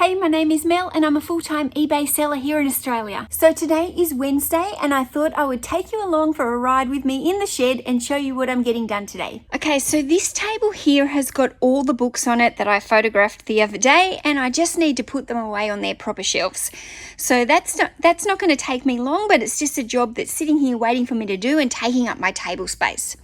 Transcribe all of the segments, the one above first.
Hey, my name is Mel and I'm a full-time eBay seller here in Australia. So today is Wednesday and I thought I would take you along for a ride with me in the shed and show you what I'm getting done today. Okay, so this table here has got all the books on it that I photographed the other day and I just need to put them away on their proper shelves. So that's not going to take me long, but it's just a job that's sitting here waiting for me to do and taking up my table space.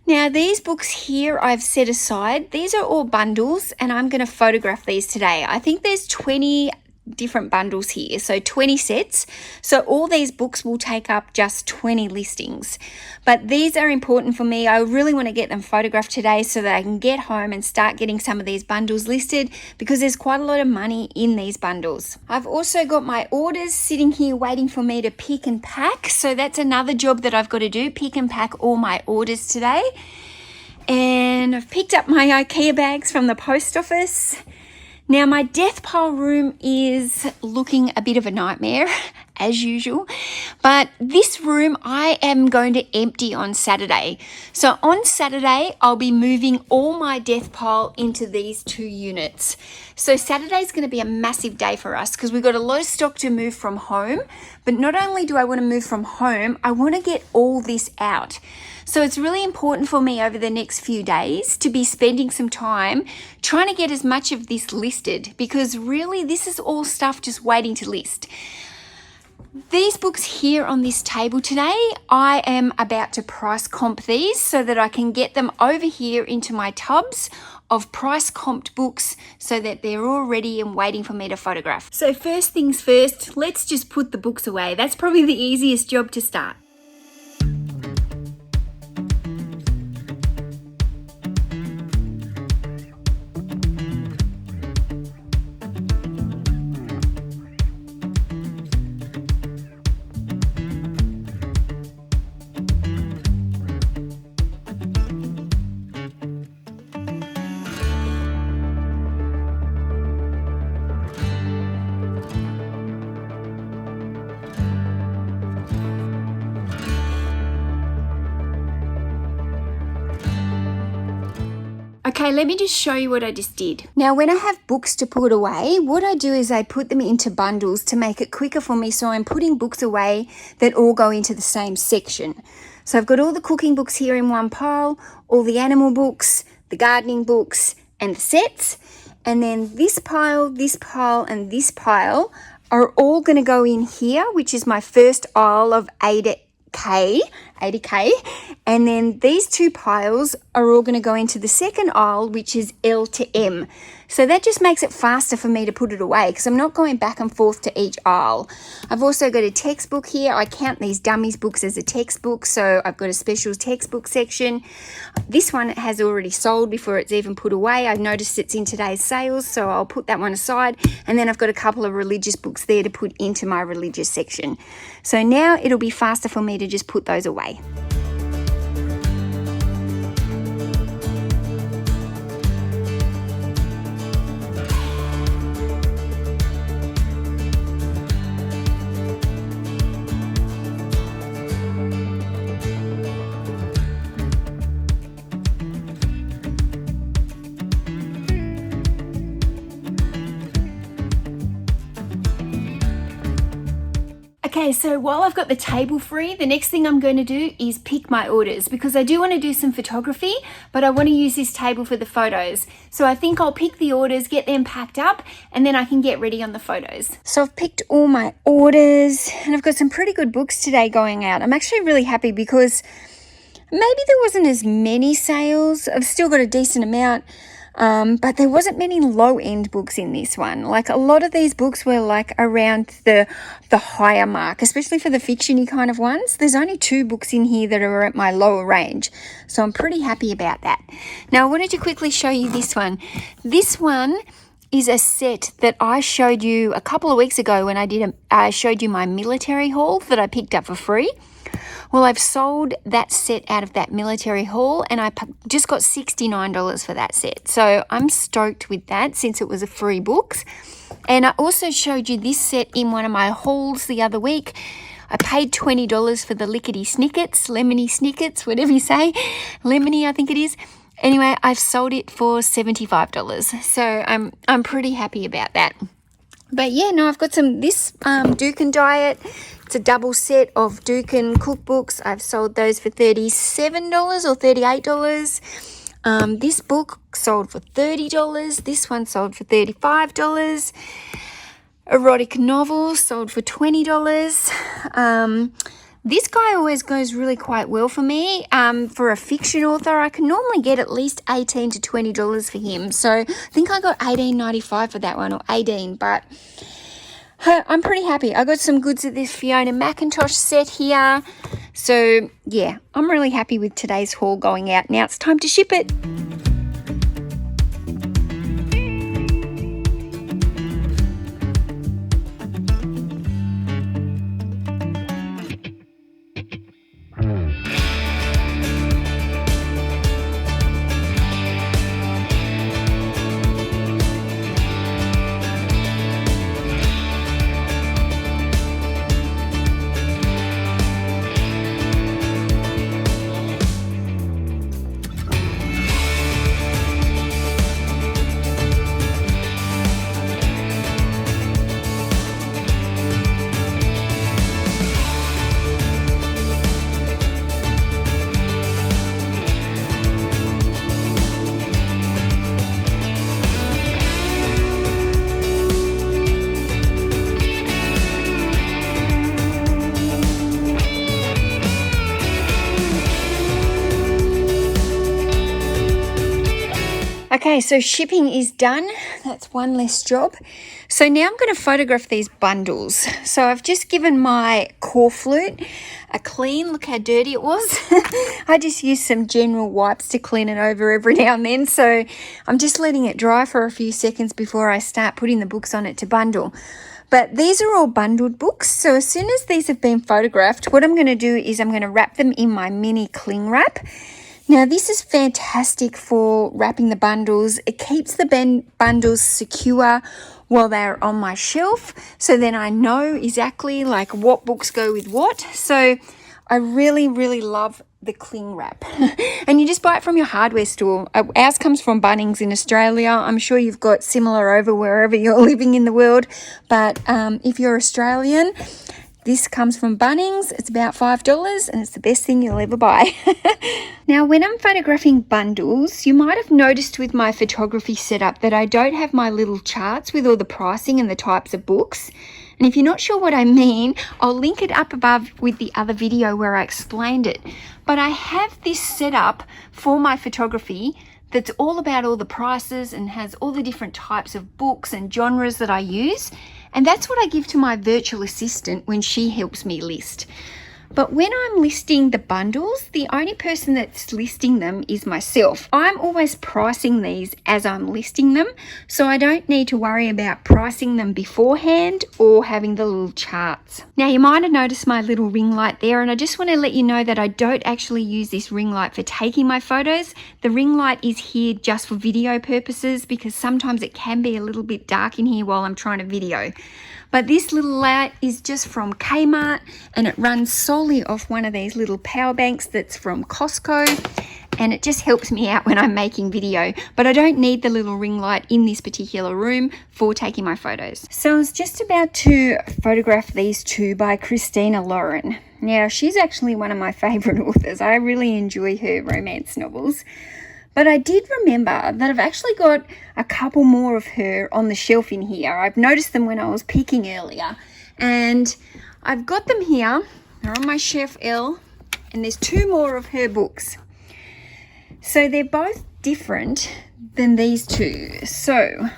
Now these books here I've set aside. These are all bundles and I'm going to photograph these today. I think there's 20 different bundles here, so 20 sets. So all these books will take up just 20 listings. But these are important for me. I really want to get them photographed today so that I can get home and start getting some of these bundles listed because there's quite a lot of money in these bundles. I've also got my orders sitting here waiting for me to pick and pack. So that's another job that I've got to do, pick and pack all my orders today. And I've picked up my IKEA bags from the post office. Now my death pile room is looking a bit of a nightmare as usual, but this room I am going to empty on Saturday. So on Saturday, I'll be moving all my death pile into these 2 units. So Saturday is going to be a massive day for us because we've got a lot of stock to move from home, but not only do I want to move from home, I want to get all this out. So it's really important for me over the next few days to be spending some time trying to get as much of this listed because really this is all stuff just waiting to list. These books here on this table today, I am about to price comp these so that I can get them over here into my tubs of price comped books so that they're all ready and waiting for me to photograph. So first things first, let's just put the books away. That's probably the easiest job to start. Okay, let me just show you what I just did. Now, when I have books to put away, what I do is I put them into bundles to make it quicker for me. So I'm putting books away that all go into the same section. So I've got all the cooking books here in one pile, all the animal books, the gardening books, and the sets. And then this pile, and this pile are all going to go in here, which is my first aisle of 80K, and then these 2 piles are all going to go into the second aisle, which is L to M. So that just makes it faster for me to put it away because I'm not going back and forth to each aisle. I've also got a textbook here. I count these dummies books as a textbook, so I've got a special textbook section. This one has already sold before it's even put away. I've noticed it's in today's sales, so I'll put that one aside. And then I've got a couple of religious books there to put into my religious section. So now it'll be faster for me to just put those away. Okay, so while I've got the table free, the next thing I'm going to do is pick my orders because I do want to do some photography, but I want to use this table for the photos. So I think I'll pick the orders, get them packed up, and then I can get ready on the photos. So I've picked all my orders and I've got some pretty good books today going out. I'm actually really happy because maybe there wasn't as many sales. I've still got a decent amount. But there wasn't many low-end books in this one. Like a lot of these books were like around the higher mark, especially for the fiction-y kind of ones. There's only 2 books in here that are at my lower range. So I'm pretty happy about that. Now I wanted to quickly show you this one. This one is a set that I showed you a couple of weeks ago when I showed you my military haul that I picked up for free. Well, I've sold that set out of that military haul and I just got $69 for that set. So I'm stoked with that since it was a free book. And I also showed you this set in one of my hauls the other week. I paid $20 for the lickety snickets, lemony snickets, whatever you say, lemony I think it is. Anyway, I've sold it for $75, so I'm pretty happy about that. But yeah, no, I've got this Dukan Diet. It's a double set of Dukan cookbooks. I've sold those for $37 or $38. This book sold for $30. This one sold for $35. Erotic novels sold for $20. This guy always goes really quite well for me. For a fiction author, I can normally get at least $18 to $20 for him. So I think I got $18.95 for that one, or $18, but I'm pretty happy. I got some goods at this Fiona McIntosh set here. So yeah, I'm really happy with today's haul going out. Now it's time to ship it. Okay, so shipping is done. That's one less job. So now I'm going to photograph these bundles. So I've just given my core flute a clean. Look how dirty it was. I just used some general wipes to clean it over every now and then. So I'm just letting it dry for a few seconds before I start putting the books on it to bundle. But these are all bundled books. So as soon as these have been photographed, what I'm going to do is I'm going to wrap them in my mini cling wrap. Now, this is fantastic for wrapping the bundles. It keeps the bundles secure while they're on my shelf. So then I know exactly like what books go with what. So I really, really love the cling wrap. And you just buy it from your hardware store. Ours comes from Bunnings in Australia. I'm sure you've got similar over wherever you're living in the world. But if you're Australian, this comes from Bunnings. It's about $5 and it's the best thing you'll ever buy. Now, when I'm photographing bundles, you might have noticed with my photography setup that I don't have my little charts with all the pricing and the types of books. And if you're not sure what I mean, I'll link it up above with the other video where I explained it. But I have this set up for my photography that's all about all the prices and has all the different types of books and genres that I use. And that's what I give to my virtual assistant when she helps me list. But when I'm listing the bundles, the only person that's listing them is myself. I'm always pricing these as I'm listing them, so I don't need to worry about pricing them beforehand or having the little charts. Now, you might have noticed my little ring light there, and I just want to let you know that I don't actually use this ring light for taking my photos. The ring light is here just for video purposes because sometimes it can be a little bit dark in here while I'm trying to video. But this little light is just from Kmart and it runs solely off one of these little power banks that's from Costco, and it just helps me out when I'm making video. But I don't need the little ring light in this particular room for taking my photos. So I was just about to photograph these two by Christina Lauren. Now, she's actually one of my favorite authors. I really enjoy her romance novels. But I did remember that I've actually got a couple more of her on the shelf in here. I've noticed them when I was picking earlier. And I've got them here. They're on my shelf L. And there's two more of her books. So they're both different than these two. So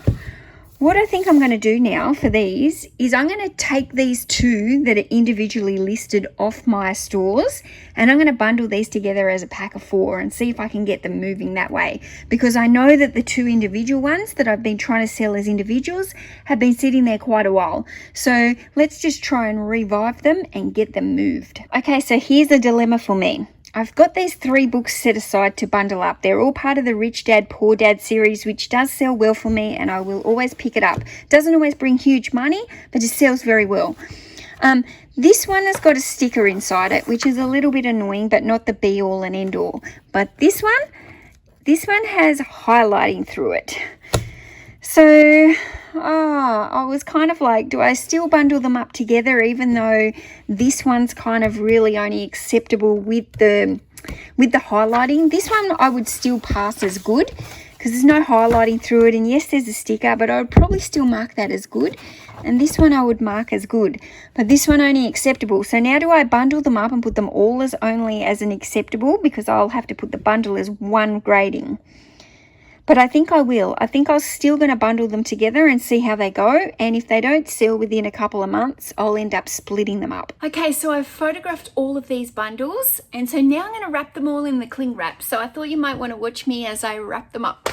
what I think I'm going to do now for these is I'm going to take these two that are individually listed off my stores and I'm going to bundle these together as a pack of 4 and see if I can get them moving that way, because I know that the two individual ones that I've been trying to sell as individuals have been sitting there quite a while. So let's just try and revive them and get them moved. Okay, so here's the dilemma for me. I've got these 3 books set aside to bundle up. They're all part of the Rich Dad, Poor Dad series, which does sell well for me and I will always pick it up. Doesn't always bring huge money, but it sells very well. This one has got a sticker inside it, which is a little bit annoying, but not the be all and end all. But this one This one has highlighting through it. So, I was kind of like, do I still bundle them up together even though this one's kind of really only acceptable with the highlighting? This one I would still pass as good because there's no highlighting through it, and yes, there's a sticker, but I would probably still mark that as good. And this one I would mark as good, but this one only acceptable. So now do I bundle them up and put them all as only as an acceptable, because I'll have to put the bundle as one grading? But I think I will. I think I'm still going to bundle them together and see how they go. And if they don't sell within a couple of months, I'll end up splitting them up. Okay, so I've photographed all of these bundles. And so now I'm going to wrap them all in the cling wrap. So I thought you might want to watch me as I wrap them up.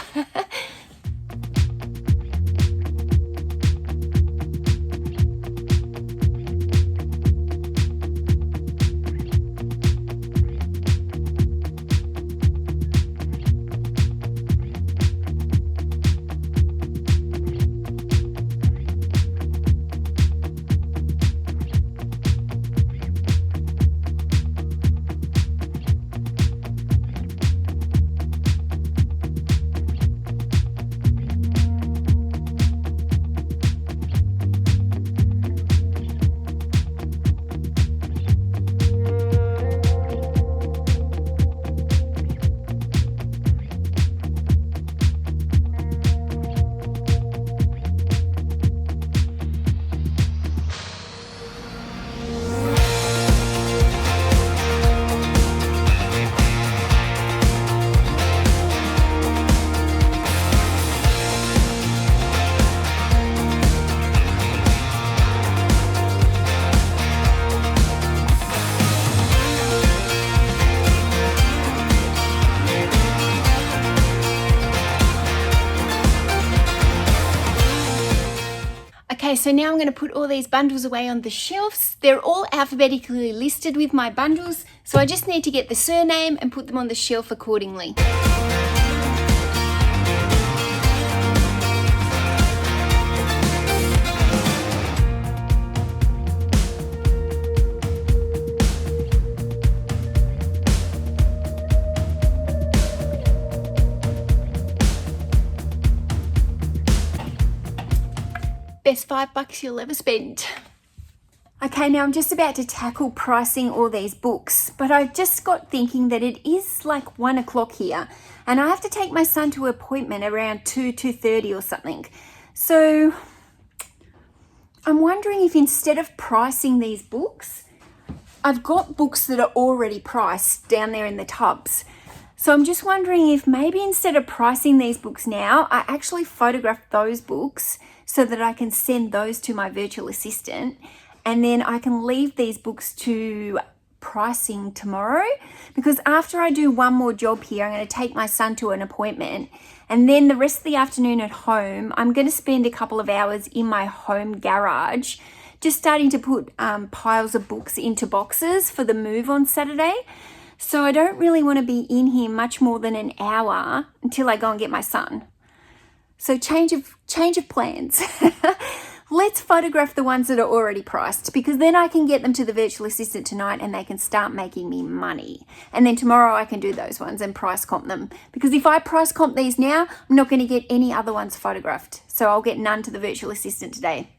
Okay, so now I'm going to put all these bundles away on the shelves. They're all alphabetically listed with my bundles, so I just need to get the surname and put them on the shelf accordingly. Best $5 you'll ever spend. Okay, now I'm just about to tackle pricing all these books, but I just got thinking that it is like 1 o'clock here, and I have to take my son to an appointment around 2:30 or something. So I'm wondering if instead of pricing these books, I've got books that are already priced down there in the tubs. So I'm just wondering if maybe instead of pricing these books now, I actually photograph those books so that I can send those to my virtual assistant, and then I can leave these books to pricing tomorrow, because after I do one more job here, I'm going to take my son to an appointment, and then the rest of the afternoon at home, I'm going to spend a couple of hours in my home garage just starting to put piles of books into boxes for the move on Saturday. So I don't really want to be in here much more than an hour until I go and get my son. So change of plans. Let's photograph the ones that are already priced, because then I can get them to the virtual assistant tonight and they can start making me money. And then tomorrow I can do those ones and price comp them. Because if I price comp these now, I'm not going to get any other ones photographed. So I'll get none to the virtual assistant today.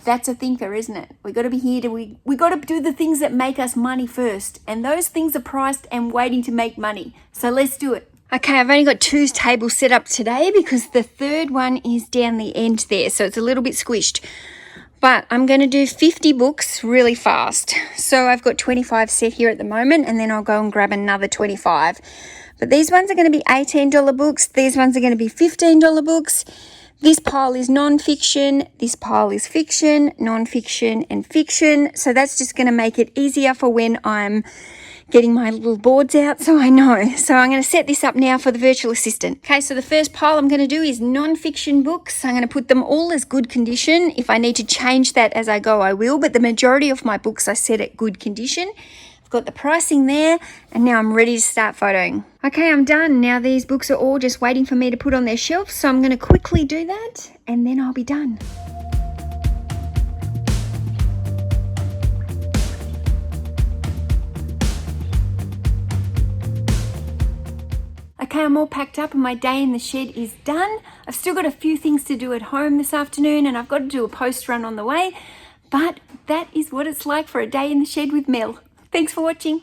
That's a thinker, isn't it? We got to be here to, we got to do the things that make us money first. And those things are priced and waiting to make money. So let's do it. Okay, I've only got 2 tables set up today because the third one is down the end there, so it's a little bit squished. But I'm going to do 50 books really fast. So I've got 25 set here at the moment, and then I'll go and grab another 25. But these ones are going to be $18 books. These ones are going to be $15 books. This pile is non-fiction, this pile is fiction, non-fiction and fiction. So that's just going to make it easier for when I'm getting my little boards out, so I know. So I'm going to set this up now for the virtual assistant. Okay, so the first pile I'm going to do is non-fiction books. I'm going to put them all as good condition. If I need to change that as I go, I will, but the majority of my books I set at good condition. I've got the pricing there, and now I'm ready to start photoing. Okay, I'm done. Now these books are all just waiting for me to put on their shelf, so I'm going to quickly do that, and then I'll be done. Okay, I'm all packed up and my day in the shed is done. I've still got a few things to do at home this afternoon and I've got to do a post run on the way, but that is what it's like for a day in the shed with Mel. Thanks for watching.